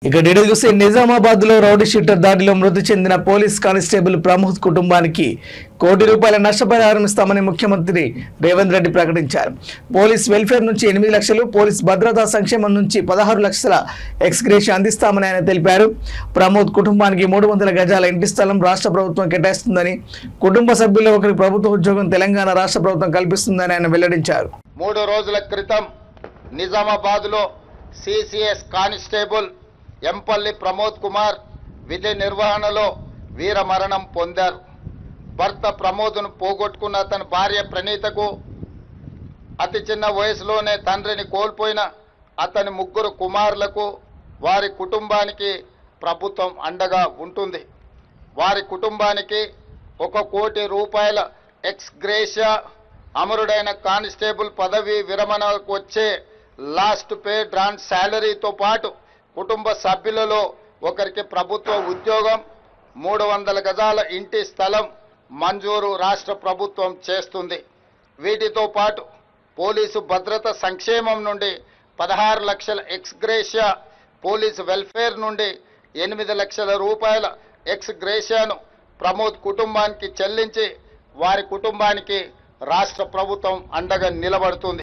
ఇక డీటెయిల్ చూస్తే నిజామాబాద్ లో రౌడీ షీటర్ దాడిలో మృతి చెందిన పోలీస్ కానిస్టేబుల్ ప్రమోద్ కుటుంబానికి ₹1 కోటి నష్టపరిహారం ఇస్తామని ముఖ్యమంత్రి రేవంత్ రెడ్డి ప్రకటించారు. పోలీస్ వెల్ఫేర్ నుంచి 8 లక్షలు, పోలీస్ భద్రతా సంక్షేమం నుంచి 16 లక్షల ఎక్స్గ్రేషియా అందిస్తామని ఆయన తెలిపారు. ప్రమోద్ కుటుంబానికి 300 గజాల ఇంటి స్థలం రాష్ట్ర ప్రభుత్వం కేటాయిస్తుందని, కుటుంబ సభ్యుల్లో ఒకరికి ప్రభుత్వ ఉద్యోగం తెలంగాణ రాష్ట్ర ప్రభుత్వం కల్పిస్తుందని ఆయన వెల్లడించారు. 3 రోజుల క్రితం నిజామాబాద్ లో సిసిఎస్ కానిస్టేబుల్ ఎంపల్లి ప్రమోద్ కుమార్ విధి నిర్వహణలో వీర మరణం పొందారు. భర్త ప్రమోద్ను పోగొట్టుకున్న అతని భార్య ప్రణీతకు అతి చిన్న వయసులోనే తండ్రిని కోల్పోయిన అతని 3 కుమారులకు వారి కుటుంబానికి ప్రభుత్వం అండగా ఉంటుంది. వారి కుటుంబానికి ₹1 కోటి ఎక్స్గ్రేషియా, అమరుడైన కానిస్టేబుల్ పదవి విరమణకు వచ్చే లాస్ట్ పే డ్రాన్ శాలరీతో పాటు కుటుంబ సభ్యులలో ఒకరికి ప్రభుత్వ ఉద్యోగం, 300 గజాల ఇంటి స్థలం మంజూరు రాష్ట్ర ప్రభుత్వం చేస్తుంది. వీటితో పాటు పోలీసు భద్రత సంక్షేమం నుండి 16 లక్షల ఎక్స్గ్రేషియా, పోలీసు వెల్ఫేర్ నుండి ₹8 లక్షల ఎక్స్గ్రేషియాను ప్రమోద్ కుటుంబానికి చెల్లించి వారి కుటుంబానికి రాష్ట్ర ప్రభుత్వం అండగా నిలబడుతుంది.